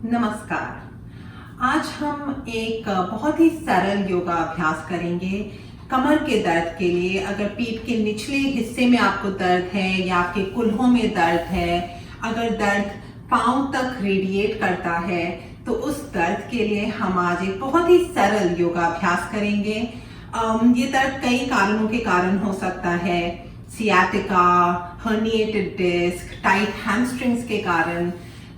नमस्कार। आज हम एक बहुत ही सरल योगा अभ्यास करेंगे कमर के दर्द के लिए। अगर पीठ के निचले हिस्से में आपको दर्द है या आपके कुल्हों में दर्द है, अगर दर्द पांव तक रेडिएट करता है, तो उस दर्द के लिए हम आज एक बहुत ही सरल योगा अभ्यास करेंगे। ये दर्द कई कारणों के कारण हो सकता है। Sciatica, herniated disc, tight hamstrings के कारण।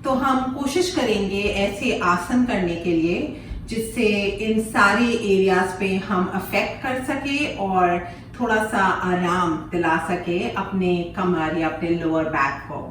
तो हम कोशिश करेंगे ऐसे आसन करने के लिए जिससे इन सारे एरियाज पे हम अफेक्ट कर सके और थोड़ा सा आराम दिला सके अपने कमर या अपने लोअर बैक को।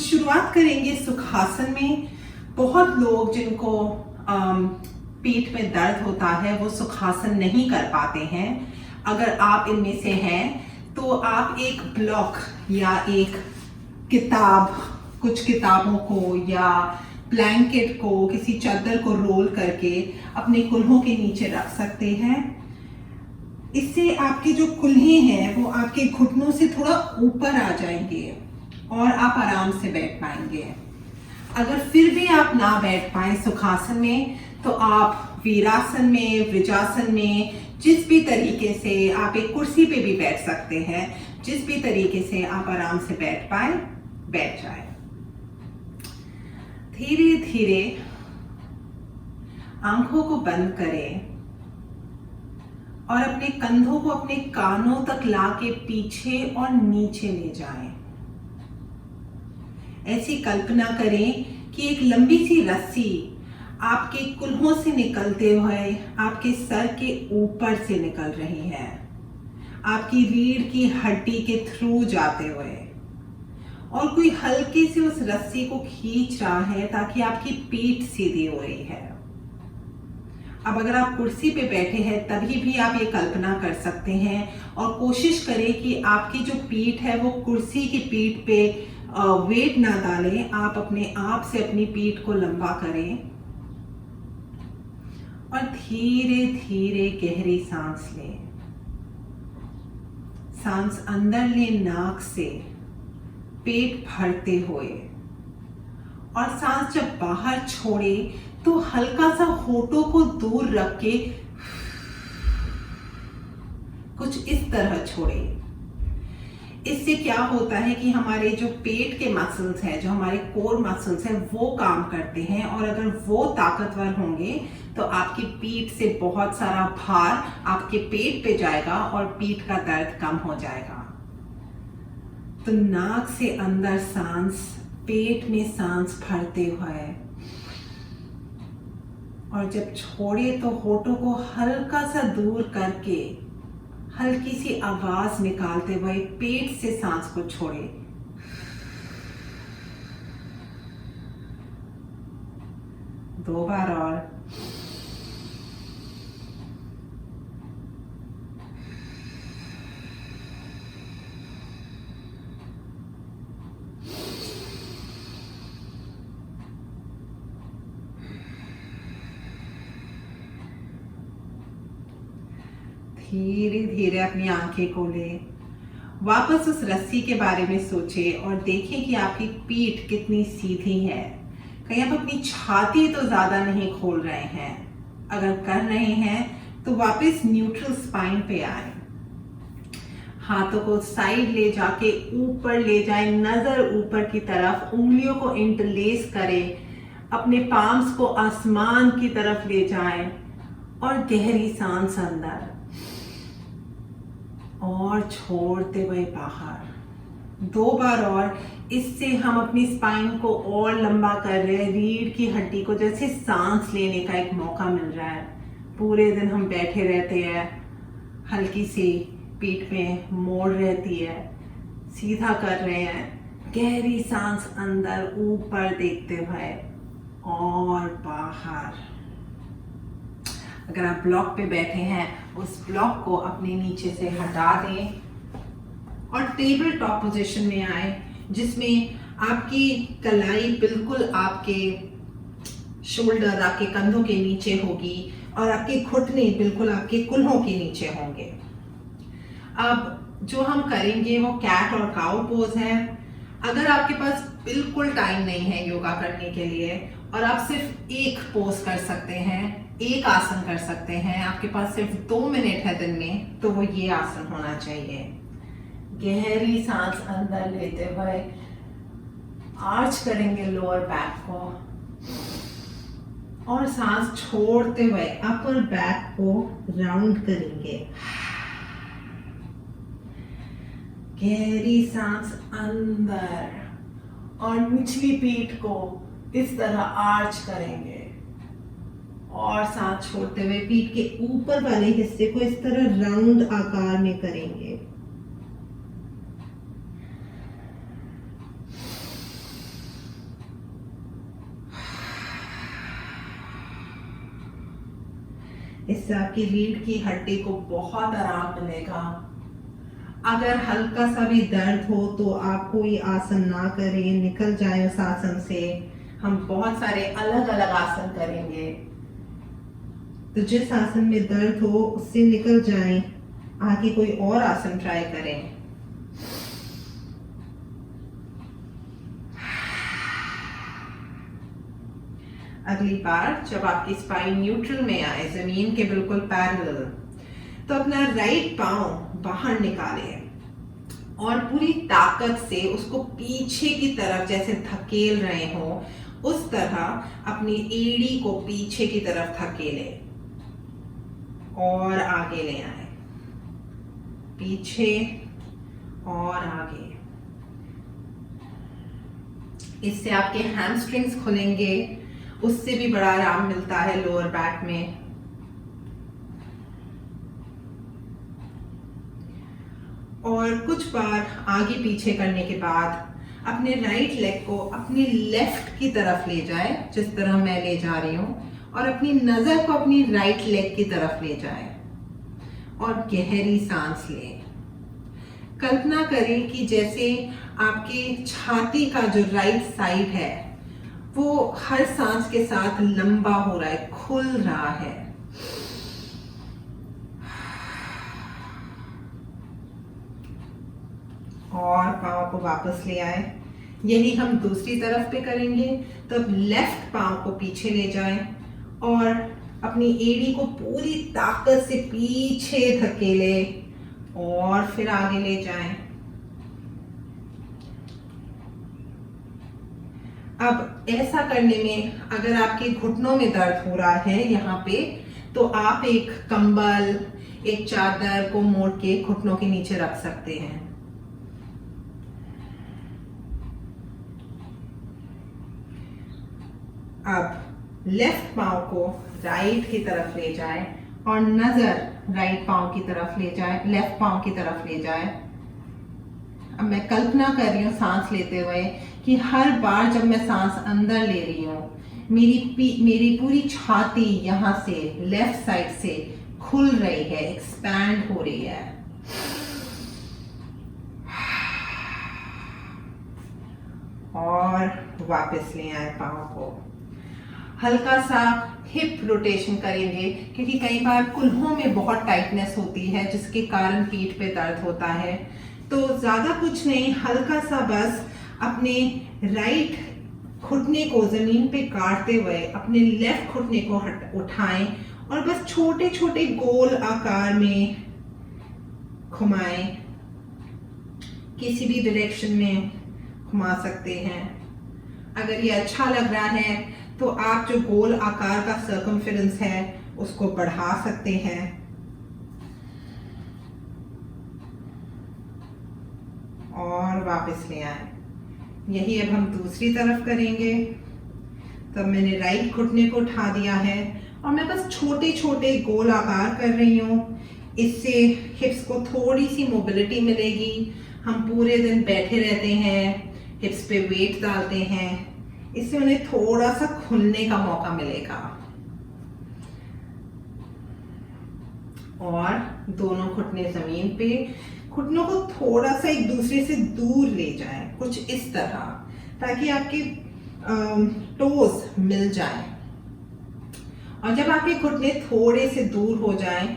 शुरुआत करेंगे सुखासन में। बहुत लोग जिनको पीठ में दर्द होता है वो सुखासन नहीं कर पाते हैं। अगर आप इनमें से हैं तो आप एक ब्लॉक या एक किताब, कुछ किताबों को या ब्लैंकेट को, किसी चादर को रोल करके अपने कुल्हों के नीचे रख सकते हैं। इससे आपके जो कुल्हे हैं वो आपके घुटनों से थोड़ा ऊपर आ जाएंगे और आप आराम से बैठ पाएंगे। अगर फिर भी आप ना बैठ पाए सुखासन में, तो आप वीरासन में, वृजासन में, जिस भी तरीके से आप एक कुर्सी पे भी बैठ सकते हैं, जिस भी तरीके से आप आराम से बैठ पाए, बैठ जाए। धीरे धीरे आंखों को बंद करें और अपने कंधों को अपने कानों तक लाके पीछे और नीचे ले जाएं। ऐसी कल्पना करें कि एक लंबी सी रस्सी आपके कुल्हों से निकलते हुए आपके सर के ऊपर से निकल रही है, आपकी रीढ़ की हड्डी के थ्रू जाते हुए, और कोई हल्के से उस रस्सी को खींच रहा है ताकि आपकी पीठ सीधी हो रही है। अब अगर आप कुर्सी पे बैठे हैं तभी भी आप ये कल्पना कर सकते हैं और कोशिश करें कि आपकी जो पीठ है वो कुर्सी की पीठ पे वेट ना डालें। आप अपने आप से अपनी पीठ को लंबा करें और धीरे धीरे गहरी सांस लें। सांस अंदर लें नाक से, पेट भरते हुए, और सांस जब बाहर छोड़े तो हल्का सा होठों को दूर रख के कुछ इस तरह छोड़े। इससे क्या होता है कि हमारे जो पेट के मसल्स हैं, जो हमारे कोर मसल्स हैं, वो काम करते हैं, और अगर वो ताकतवर होंगे तो आपकी पीठ से बहुत सारा भार आपके पेट पे जाएगा और पीठ का दर्द कम हो जाएगा। तो नाक से अंदर सांस, पेट में सांस भरते हुए, और जब छोड़े तो होठों को हल्का सा दूर करके हल्की सी आवाज निकालते हुए पेट से सांस को छोड़े। दो बार और। धीरे धीरे अपनी आंखें खोलें, वापस उस रस्सी के बारे में सोचें और देखें कि आपकी पीठ कितनी सीधी है। कहीं आप अपनी छाती तो ज्यादा नहीं खोल रहे हैं। अगर कर रहे हैं तो वापस न्यूट्रल स्पाइन पे आए। हाथों को साइड ले जाके ऊपर ले जाएं, नजर ऊपर की तरफ, उंगलियों को इंटरलेस करें, अपने पाम्स को आसमान की तरफ ले जाएं और गहरी सांस अंदर और छोड़ते हुए बाहर। दो बार और। इससे हम अपनी स्पाइन को और लंबा कर रहे हैं, रीढ़ की हड्डी को जैसे सांस लेने का एक मौका मिल रहा है। पूरे दिन हम बैठे रहते हैं, हल्की सी पीठ में मोड़ रहती है, सीधा कर रहे हैं। गहरी सांस अंदर ऊपर देखते हुए और बाहर। अगर आप ब्लॉक पे बैठे हैं उस ब्लॉक को अपने नीचे से हटा दें और टेबल टॉप पोजीशन में आए, जिसमें आपकी कलाई बिल्कुल आपके शोल्डर, आपके कंधों के नीचे होगी और आपके घुटने बिल्कुल आपके कुल्हों के नीचे होंगे। अब जो हम करेंगे वो कैट और काउ पोज है। अगर आपके पास बिल्कुल टाइम नहीं है योगा करने के लिए और आप सिर्फ एक पोज कर सकते हैं, एक आसन कर सकते हैं, आपके पास सिर्फ 2 मिनट है दिन में, तो वो ये आसन होना चाहिए। गहरी सांस अंदर लेते हुए आर्च करेंगे लोअर बैक को और सांस छोड़ते हुए अपर बैक को राउंड करेंगे। गहरी सांस अंदर और निचली पीठ को इस तरह आर्च करेंगे और सांस छोड़ते हुए पीठ के ऊपर वाले हिस्से को इस तरह राउंड आकार में करेंगे। इससे आपकी रीढ़ की हड्डी को बहुत आराम मिलेगा। अगर हल्का सा भी दर्द हो तो आप कोई आसन ना करें, निकल जाए उस आसन से। हम बहुत सारे अलग अलग आसन करेंगे, तो जिस आसन में दर्द हो उससे निकल जाएं, आगे कोई और आसन ट्राई करें। अगली बार जब आपकी स्पाइन न्यूट्रल में आए, जमीन के बिल्कुल पैरेलल, तो अपना राइट पांव बाहर निकालें और पूरी ताकत से उसको पीछे की तरफ जैसे धकेल रहे हो, उस तरह अपनी एड़ी को पीछे की तरफ धकेलें और आगे ले आए, पीछे और आगे। इससे आपके हैमस्ट्रिंग्स खुलेंगे, उससे भी बड़ा आराम मिलता है लोअर बैक में। और कुछ बार आगे पीछे करने के बाद अपने राइट लेग को अपनी लेफ्ट की तरफ ले जाए, जिस तरह मैं ले जा रही हूं, और अपनी नजर को अपनी राइट लेग की तरफ ले जाए और गहरी सांस लें। कल्पना करें कि जैसे आपकी छाती का जो राइट साइड है वो हर सांस के साथ लंबा हो रहा है, खुल रहा है। और पाँव को वापस ले आए। यही हम दूसरी तरफ पे करेंगे। तो अब लेफ्ट पाँव को पीछे ले जाएं और अपनी एड़ी को पूरी ताकत से पीछे धकेले और फिर आगे ले जाएं। अब ऐसा करने में अगर आपके घुटनों में दर्द हो रहा है यहाँ पे, तो आप एक कंबल, एक चादर को मोड़ के घुटनों के नीचे रख सकते हैं। अब लेफ्ट पाँव को राइट की तरफ ले जाए और नजर राइट पाँव की तरफ ले जाए, लेफ्ट पाँव की तरफ ले जाए। अब मैं कल्पना कर रही हूँ सांस लेते हुए कि हर बार जब मैं सांस अंदर ले रही हूँ, मेरी पूरी छाती यहाँ से लेफ्ट साइड से खुल रही है, एक्सपैंड हो रही है। और वापस ले आए पाँव को। हल्का सा हिप रोटेशन करेंगे क्योंकि कई बार कुल्हों में बहुत टाइटनेस होती है जिसके कारण पीठ पे दर्द होता है। तो ज्यादा कुछ नहीं, हल्का सा बस अपने राइट घुटने को जमीन पे काटते हुए अपने लेफ्ट घुटने को उठाएं और बस छोटे छोटे गोल आकार में घुमाएं। किसी भी डायरेक्शन में घुमा सकते हैं। अगर ये अच्छा लग रहा है तो आप जो गोल आकार का सर्कमफेरेंस है उसको बढ़ा सकते हैं। और वापस ले आए। यही अब हम दूसरी तरफ करेंगे। तब मैंने राइट घुटने को उठा दिया है और मैं बस छोटे छोटे गोल आकार कर रही हूँ। इससे हिप्स को थोड़ी सी मोबिलिटी मिलेगी। हम पूरे दिन बैठे रहते हैं, हिप्स पे वेट डालते हैं, इससे उन्हें थोड़ा सा खुलने का मौका मिलेगा। और दोनों घुटने जमीन पे, घुटनों को थोड़ा सा एक दूसरे से दूर ले जाएं, कुछ इस तरह, ताकि आपके टोज मिल जाएं। और जब आपके घुटने थोड़े से दूर हो जाएं,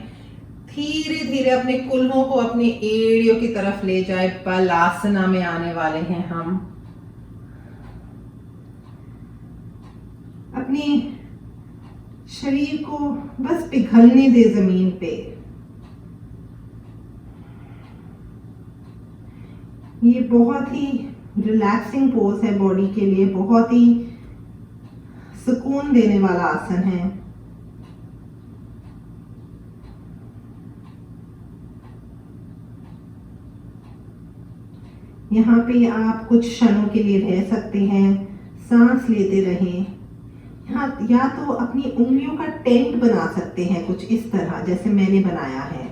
धीरे धीरे अपने कुल्हों को अपनी एड़ियों की तरफ ले जाए। बलासना में आने वाले हैं हम। अपने शरीर को बस पिघलने दे जमीन पे। ये बहुत ही रिलैक्सिंग पोज है बॉडी के लिए, बहुत ही सुकून देने वाला आसन है। यहाँ पे आप कुछ क्षणों के लिए रह सकते हैं, सांस लेते रहें। यहाँ या तो अपनी उंगलियों का टेंट बना सकते हैं कुछ इस तरह जैसे मैंने बनाया है,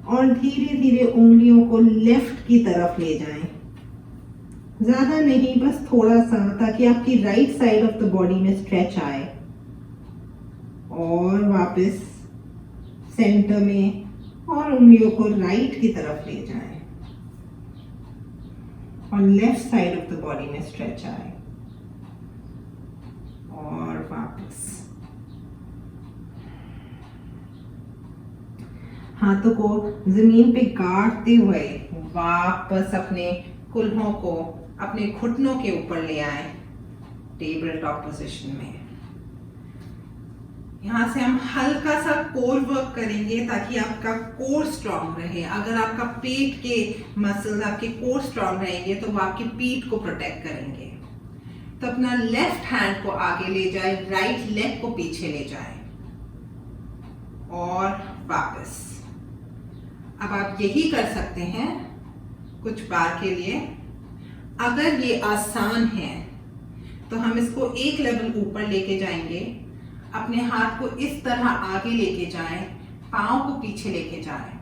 और धीरे धीरे उंगलियों को लेफ्ट की तरफ ले जाएं। ज्यादा नहीं, बस थोड़ा सा, ताकि आपकी right side of the body में स्ट्रेच आए। और वापस सेंटर में, और उंगलियों को राइट की तरफ ले जाएं और left side of the body में स्ट्रेच आए। और वापस हाथों को जमीन पे गाड़ते हुए वापस अपने कुल्हों को अपने घुटनों के ऊपर ले आए, टेबल टॉप पोजीशन में। यहाँ से हम हल्का सा कोर वर्क करेंगे ताकि आपका कोर स्ट्रांग रहे। अगर आपका पेट के मसल्स, आपके कोर स्ट्रांग रहेंगे तो वो आपकी पीठ को प्रोटेक्ट करेंगे। तो अपना लेफ्ट हैंड को आगे ले जाए, राइट लेग को पीछे ले जाए और वापस। अब आप यही कर सकते हैं कुछ बार के लिए। अगर ये आसान है तो हम इसको एक लेवल ऊपर लेके जाएंगे। अपने हाथ को इस तरह आगे लेके जाएं, पाँव को पीछे लेके जाएं।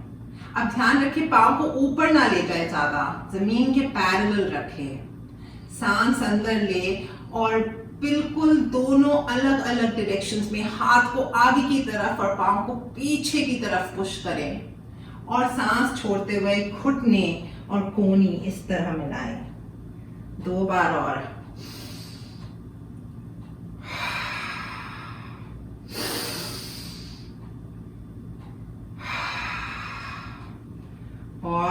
अब ध्यान रखें पाँव को ऊपर ना ले जाए, ज्यादा जमीन के पैरेलल रखें। सांस अंदर ले और बिल्कुल दोनों अलग अलग डायरेक्शंस में हाथ को आगे की तरफ और पाँव को पीछे की तरफ पुश करें, और सांस छोड़ते हुए घुटने और कोहनी इस तरह मिलाएं। 2 बार और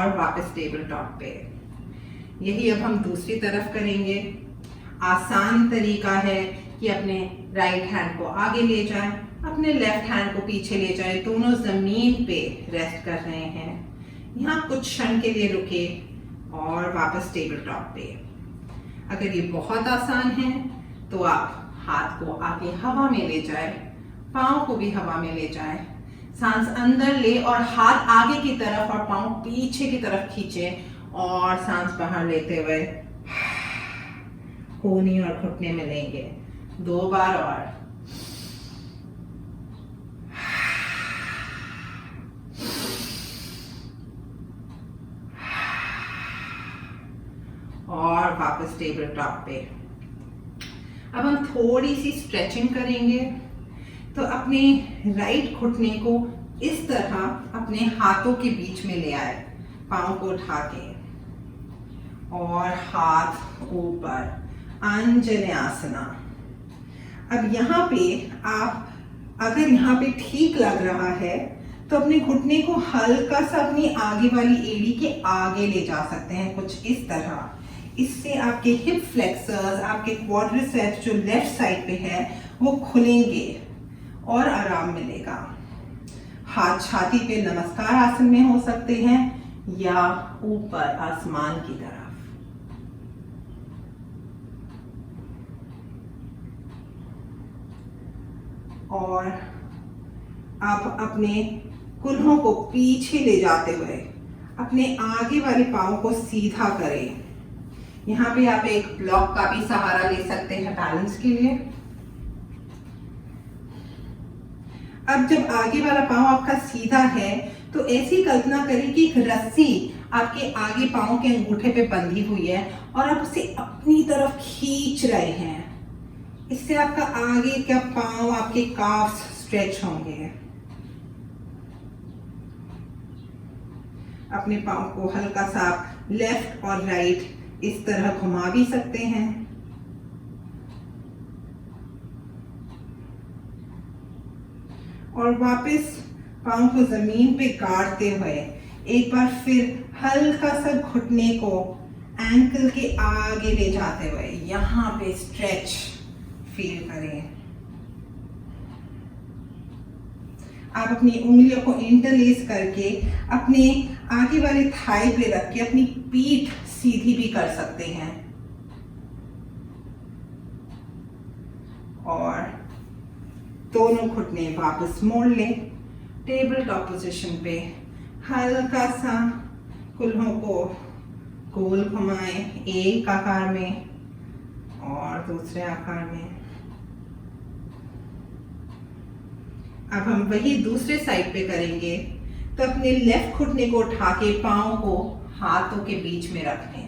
वापस टेबल टॉप पे। यही अब हम दूसरी तरफ करेंगे। आसान तरीका है कि अपने राइट हैंड को आगे ले जाएं, अपने लेफ्ट हैंड को पीछे ले जाएं, दोनों जमीन पे रेस्ट कर रहे हैं। यहाँ कुछ क्षण के लिए रुके और वापस टेबल टॉप पे। अगर ये बहुत आसान है तो आप हाथ को आगे हवा में ले जाएं, पाँव को भी हवा में ले जाएं। सांस अंदर ले और हाथ आगे की तरफ और पाँव पीछे की तरफ खींचे, और सांस बाहर लेते हुए कोहनी और घुटने मिलेंगे। 2 बार और वापस टेबल टॉप पे। अब हम थोड़ी सी स्ट्रेचिंग करेंगे। तो अपने राइट घुटने को इस तरह अपने हाथों के बीच में ले आए, पाँव को उठा के, और हाथ ऊपर, अंजनेयासना। अब यहाँ पे आप, अगर यहाँ पे ठीक लग रहा है तो अपने घुटने को हल्का सा अपनी आगे वाली एड़ी के आगे ले जा सकते हैं, कुछ इस तरह। इससे आपके हिप फ्लेक्सर्स, आपके क्वाड्रिसेप्स जो लेफ्ट साइड पे है वो खुलेंगे और आराम मिलेगा। हाथ छाती पे नमस्कार आसन में हो सकते हैं या ऊपर आसमान की तरफ। और आप अपने कुल्हों को पीछे ले जाते हुए अपने आगे वाले पाँव को सीधा करें। यहाँ पे आप एक ब्लॉक का भी सहारा ले सकते हैं बैलेंस के लिए। अब जब आगे वाला पाँव आपका सीधा है तो ऐसी कल्पना करें कि एक रस्सी आपके आगे पाँव के अंगूठे पे बंधी हुई है और आप उसे अपनी तरफ खींच रहे हैं। इससे आपका आगे का पाँव, आपके काफ्स स्ट्रेच होंगे। अपने पाँव को हल्का सा लेफ्ट और राइट इस तरह घुमा भी सकते हैं। और वापस पाँव को जमीन पे गाड़ते हुए एक बार फिर हल्का सा घुटने को एंकल के आगे ले जाते हुए यहाँ पे स्ट्रेच फील करें। आप अपनी उंगलियों को इंटरलेस करके अपने आगे वाले थाई पे रख के अपनी पीठ सीधी भी कर सकते हैं। और दोनों घुटने वापस मोड़ लें। टेबल टॉप पोजीशन पे हल्का सा कुल्हों को गोल घुमाएं, एक आकार में और दूसरे आकार में। अब हम वही दूसरे साइड पे करेंगे, तो अपने लेफ्ट घुटने को उठा के पाँव को हाथों के बीच में रख लें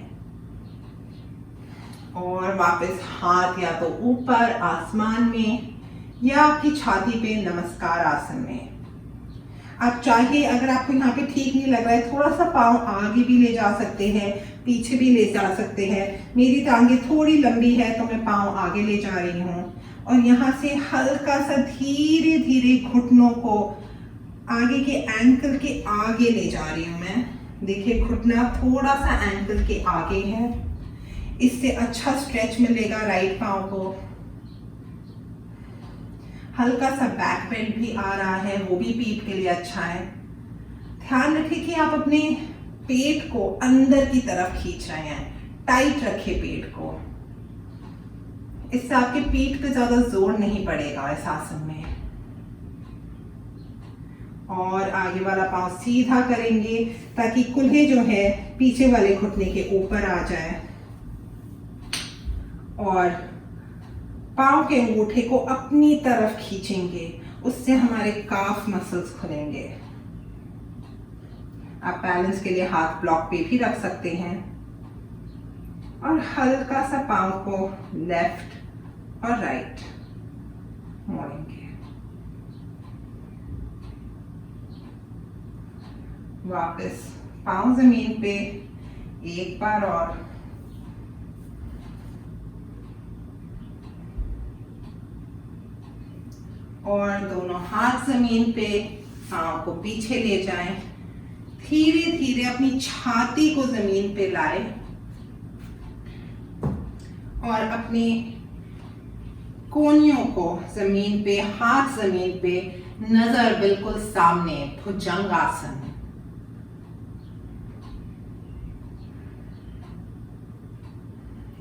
और वापस हाथ या तो ऊपर आसमान में या आपकी छाती पे नमस्कार आसन में। आप चाहे, अगर आपको यहाँ पे ठीक नहीं लग रहा है, थोड़ा सा पाँव आगे भी ले जा सकते हैं, पीछे भी ले जा सकते हैं। मेरी टांगे थोड़ी लंबी है तो मैं पाँव आगे ले जा रही हूँ और यहाँ से हल्का सा धीरे धीरे घुटनों को आगे के एंकल के आगे ले जा रही हूँ मैं। देखिए घुटना थोड़ा सा एंकल के आगे है, इससे अच्छा स्ट्रेच मिलेगा राइट पाँव को। हल्का सा बैक बेंड भी आ रहा है, वो भी पीठ के लिए अच्छा है। ध्यान रखें कि आप अपने पेट को अंदर की तरफ खींच रहे हैं, टाइट रखिए पेट को, इससे आपके पीठ पे ज्यादा जोर नहीं पड़ेगा इस आसन में। और आगे वाला पांव सीधा करेंगे ताकि कुल्हे जो है पीछे वाले घुटने के ऊपर आ जाए और पांव के अंगूठे को अपनी तरफ खींचेंगे, उससे हमारे काफ मसल्स खुलेंगे। आप बैलेंस के लिए हाथ ब्लॉक पे भी रख सकते हैं और हल्का सा पांव को लेफ्ट और राइट मोड़ेंगे। वापस पांव जमीन पे एक बार और दोनों हाथ जमीन पे, पांव को पीछे ले जाएं। धीरे धीरे अपनी छाती को जमीन पे लाएं और अपनी कोहनियों को जमीन पे, हाथ जमीन पे, नजर बिल्कुल सामने, भुजंगासन।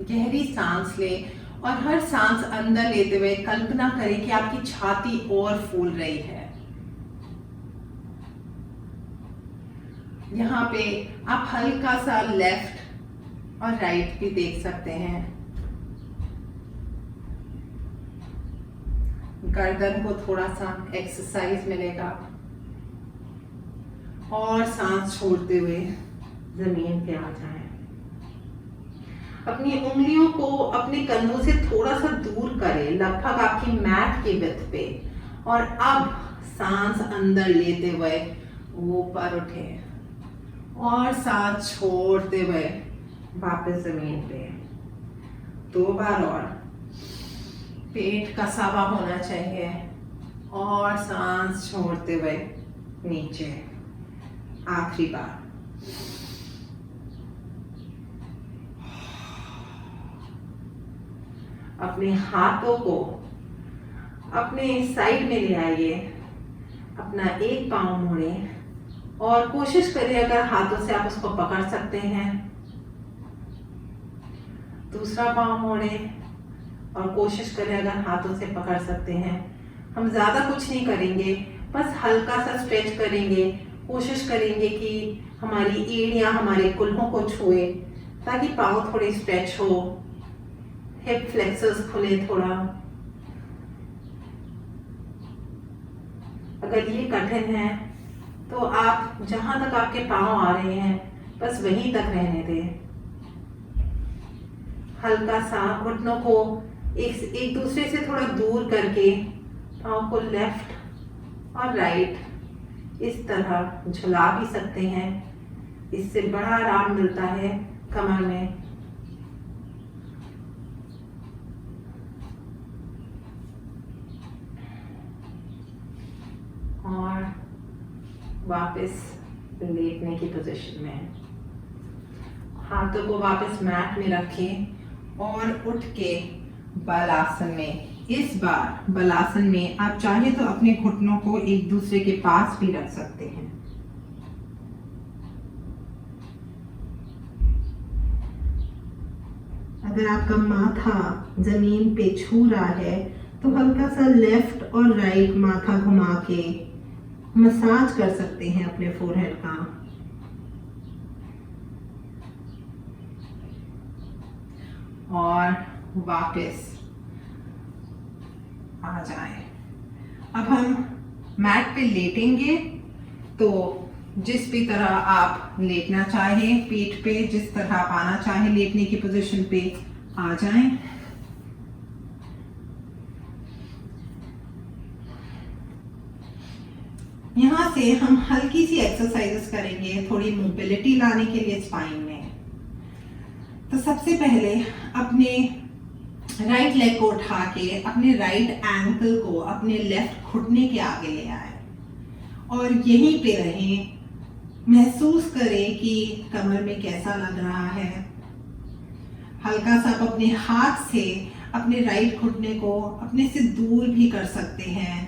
गहरी सांस ले और हर सांस अंदर लेते हुए कल्पना करें कि आपकी छाती और फूल रही है। यहाँ पे आप हल्का सा लेफ्ट और राइट भी देख सकते हैं। गर्दन को थोड़ा सा एक्सरसाइज मिलेगा और सांस छोड़ते हुए जमीन पे आ जाएं। अपनी उंगलियों को अपने कंधों से थोड़ा सा दूर करें, लगभग आपकी मैट के विड्थ पे, और अब सांस अंदर लेते हुए ऊपर उठे और सांस छोड़ते हुए वापस जमीन पे। 2 बार और। पेट कसावा होना चाहिए और सांस छोड़ते हुए नीचे। आखिरी बार। अपने हाथों को अपने साइड में ले आइए, अपना एक पांव मोड़ें और कोशिश करें अगर हाथों से आप उसको पकड़ सकते हैं। दूसरा पांव मोड़ें और कोशिश करें अगर हाथों से पकड़ सकते हैं। हम ज्यादा कुछ नहीं करेंगे, बस हल्का सा स्ट्रेच करेंगे। कोशिश करेंगे कि हमारी एड़ियां हमारे कुल्हों को छुए ताकि पांव थोड़े स्ट्रेच हो, हिप फ्लेक्सर्स खुले थोड़ा। अगर ये कठिन है तो आप जहां तक आपके पांव आ रहे हैं बस वहीं तक रहने दें। हल्का सा घुटनों को एक दूसरे से थोड़ा दूर करके पांव को लेफ्ट और राइट इस तरह झुला भी सकते हैं इससे बड़ा आराम मिलता है कमर में। और वापस लेटने की पोजीशन में, हाथों को वापस मैट में रखें और उठ के बालासन में। इस बार बालासन में आप चाहे तो अपने घुटनों को एक दूसरे के पास भी रख सकते हैं। अगर आपका माथा जमीन पे छू रहा है तो हल्का सा लेफ्ट और राइट माथा घुमा के मसाज कर सकते हैं अपने फोरहेड का। और वापस आ जाए। अब हम मैट पे लेटेंगे, तो जिस भी तरह आप लेटना चाहें, पीठ पे जिस तरह आप आना चाहें लेटने की पोजीशन पे आ जाएं। यहाँ से हम हल्की सी एक्सरसाइजेस करेंगे थोड़ी मोबिलिटी लाने के लिए स्पाइन में। तो सबसे पहले अपने राइट लेग को उठा के अपने राइट एंकल को अपने लेफ्ट घुटने के आगे ले आए और यहीं पे रहें। महसूस करें कि कमर में कैसा लग रहा है। हल्का सा आप अपने हाथ से अपने राइट घुटने को अपने से दूर भी कर सकते हैं।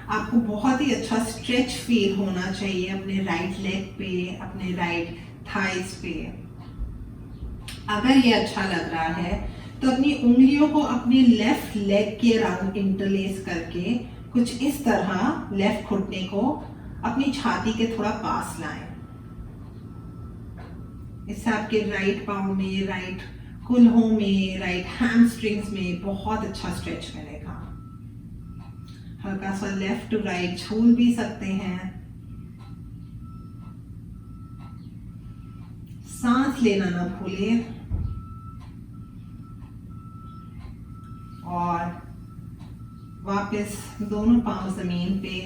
आपको बहुत ही अच्छा स्ट्रेच फील होना चाहिए अपने राइट लेग पे, अपने राइट थाइस पे। अगर ये अच्छा लग रहा है तो अपनी उंगलियों को अपने लेफ्ट लेग के अराउंड इंटरलेस करके कुछ इस तरह लेफ्ट घुटने को अपनी छाती के थोड़ा पास लाएं। इससे आपके राइट पाँव में, राइट कुल्हों में, राइट हैमस्ट्रिंग्स में बहुत अच्छा स्ट्रेच मिलेगा। हल्का सा लेफ्ट टू राइट झूल भी सकते हैं। सांस लेना ना भूलें और वापस दोनों पांव जमीन पे।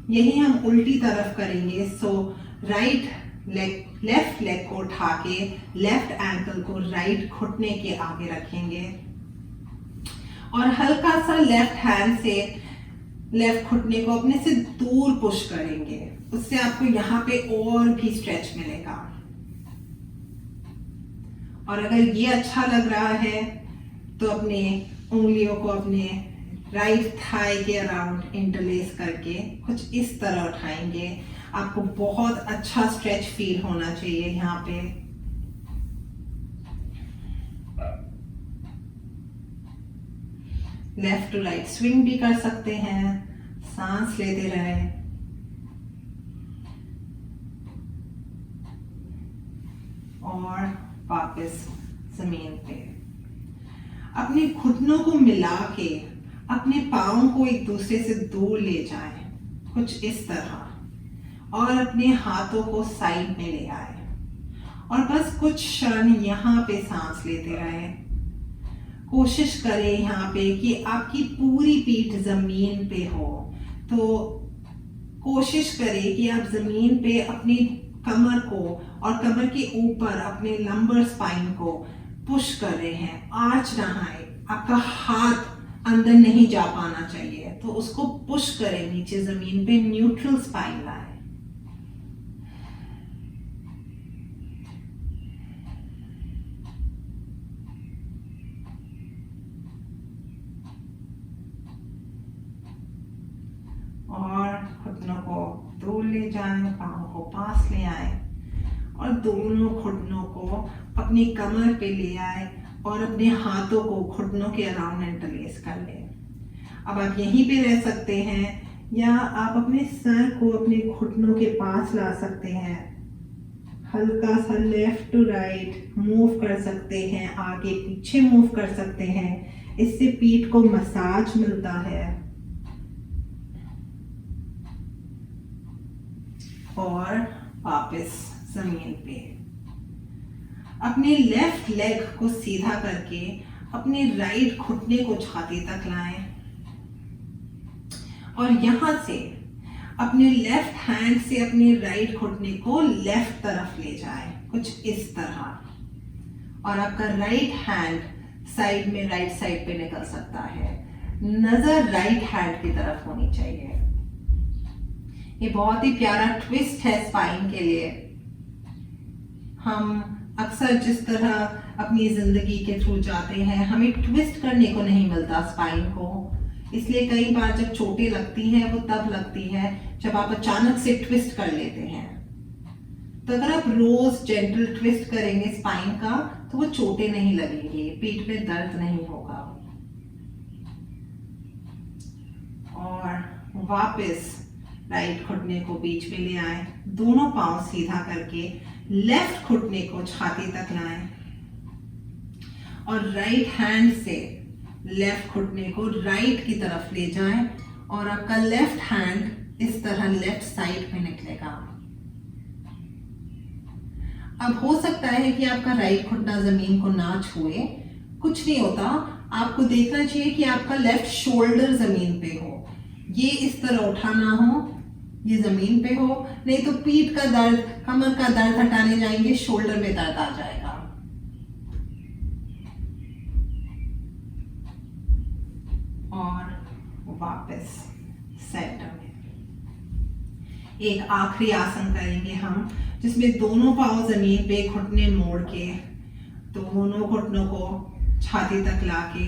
यही हम उल्टी तरफ करेंगे। सो राइट लेग, लेफ्ट लेग को उठा के लेफ्ट एंकल को राइट घुटने के आगे रखेंगे और हल्का सा लेफ्ट हैंड से लेफ्ट घुटने को अपने से दूर पुश करेंगे। उससे आपको यहाँ पे और भी स्ट्रेच मिलेगा। और अगर ये अच्छा लग रहा है तो अपने उंगलियों को अपने राइट थाई के अराउंड इंटरलेस करके कुछ इस तरह उठाएंगे। आपको बहुत अच्छा स्ट्रेच फील होना चाहिए यहाँ पे। लेफ्ट टू राइट स्विंग भी कर सकते हैं। सांस लेते रहे और वापस जमीन पे। अपने घुटनों को मिला के अपने पाँव को एक दूसरे से दूर ले जाएं, कुछ इस तरह, और अपने हाथों को साइड में ले आए और बस कुछ क्षण यहाँ पे सांस लेते रहे। कोशिश करें यहाँ पे कि आपकी पूरी पीठ जमीन पे हो। तो कोशिश करें कि आप जमीन पे अपनी कमर को और कमर के ऊपर अपने लंबर स्पाइन को पुश कर रहे हैं। आर्च ना आए, आपका हाथ अंदर नहीं जा पाना चाहिए, तो उसको पुश करें नीचे जमीन पे, न्यूट्रल स्पाइन लाए। और घुटनों को दूर ले जाएं, पाँव को पास ले आए और दोनों घुटनों को अपनी कमर पे ले आए और अपने हाथों को घुटनों के अराउंड इंटरलेस कर लें। अब आप यहीं पे रह सकते हैं या आप अपने सर को अपने घुटनों के पास ला सकते हैं। हल्का सा लेफ्ट टू राइट मूव कर सकते हैं, आगे पीछे मूव कर सकते हैं। इससे पीठ को मसाज मिलता है। और वापस जमीन पे अपने लेफ्ट लेग को सीधा करके अपने राइट घुटने को छाती तक लाएं और यहां से अपने लेफ्ट हैंड से अपने राइट घुटने को लेफ्ट तरफ ले जाए, कुछ इस तरह, और आपका राइट हैंड साइड में राइट साइड पे निकल सकता है। नजर राइट हैंड की तरफ होनी चाहिए। ये बहुत ही प्यारा ट्विस्ट है स्पाइन के लिए। हम अक्सर जिस तरह अपनी जिंदगी के थ्रू जाते हैं, हमें ट्विस्ट करने को नहीं मिलता स्पाइन को, इसलिए कई बार जब चोटें लगती हैं वो तब लगती है जब आप अचानक से ट्विस्ट कर लेते हैं। तो अगर आप रोज जेंटल ट्विस्ट करेंगे स्पाइन का तो वो चोटें नहीं लगेंगी, पीठ में दर्द नहीं होगा। और वापस राइट घुटने को बीच में ले आए, दोनों पांव सीधा करके लेफ्ट घुटने को छाती तक लाएं और राइट हैंड से लेफ्ट घुटने को राइट की तरफ ले जाएं और आपका लेफ्ट हैंड इस तरह लेफ्ट साइड में निकलेगा। अब हो सकता है कि आपका राइट घुटना जमीन को ना छुए, कुछ नहीं होता, आपको देखना चाहिए कि आपका लेफ्ट शोल्डर जमीन पे हो, ये इस तरह उठा ना हो, ये जमीन पे हो, नहीं तो पीठ का दर्द, कमर का दर्द हटाने जाएंगे, शोल्डर में दर्द आ जाएगा। और वापस सेंटर में एक आखिरी आसन करेंगे हम, जिसमें दोनों पांव जमीन पे घुटने मोड़ के दोनों घुटनों को छाती तक लाके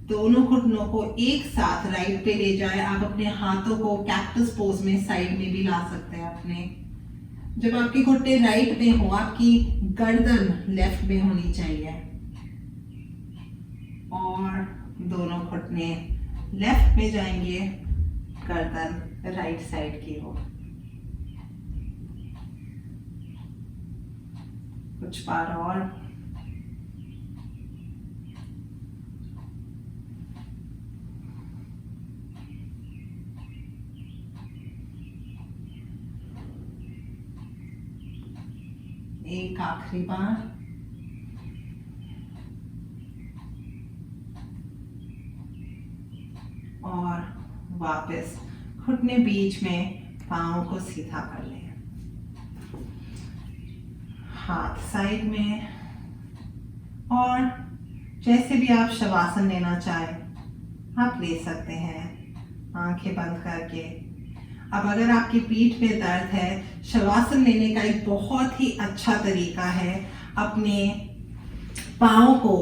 दोनों घुटनों को एक साथ राइट पे ले जाए। आप अपने हाथों को कैक्टस पोज में साइड में भी ला सकते हैं अपने। जब आपके घुटने राइट में हो, आपकी गर्दन लेफ्ट में होनी चाहिए और दोनों घुटने लेफ्ट में जाएंगे, गर्दन राइट साइड की हो। कुछ बार और। एक आखिरी बार। और वापस घुटने बीच में, पाँव को सीधा कर लें, हाथ साइड में। और जैसे भी आप शवासन लेना चाहें आप ले सकते हैं, आंखें बंद करके। अब अगर आपकी पीठ में दर्द है, शवासन लेने का एक बहुत ही अच्छा तरीका है अपने पाँव को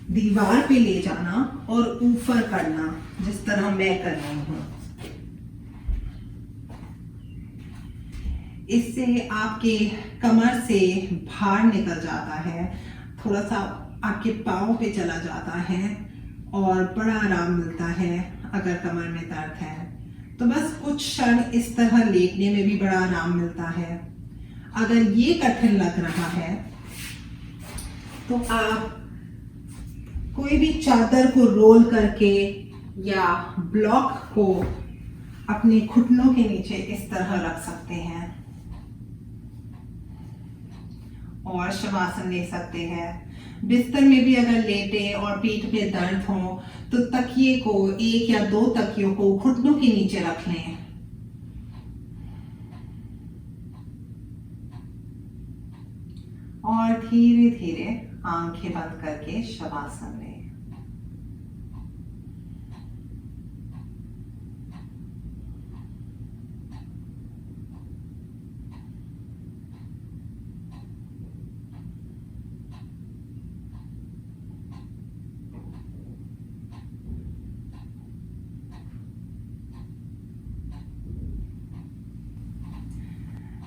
दीवार पे ले जाना और ऊपर करना, जिस तरह मैं कर रही हूँ। इससे आपके कमर से भार निकल जाता है, थोड़ा सा आपके पाँव पे चला जाता है और बड़ा आराम मिलता है। अगर कमर में दर्द है तो बस कुछ क्षण इस तरह लेटने में भी बड़ा आराम मिलता है। अगर ये कठिन लग रहा है तो आप कोई भी चादर को रोल करके या ब्लॉक को अपने घुटनों के नीचे इस तरह रख सकते हैं और शवासन ले सकते हैं। बिस्तर में भी अगर लेटे और पीठ में दर्द हो तो तकिए को, एक या दो तकियों को घुटनों के नीचे रख लें। और धीरे धीरे आंखें बंद करके शवासन लें।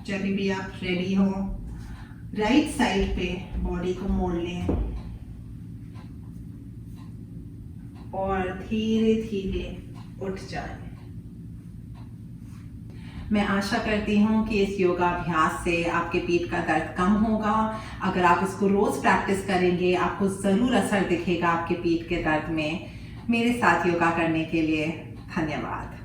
जब भी आप रेडी हो, राइट साइड पे बॉडी को मोड़ लें और धीरे धीरे उठ जाएं। मैं आशा करती हूँ कि इस योगाभ्यास से आपके पीठ का दर्द कम होगा। अगर आप इसको रोज प्रैक्टिस करेंगे आपको जरूर असर दिखेगा आपके पीठ के दर्द में। मेरे साथ योगा करने के लिए धन्यवाद।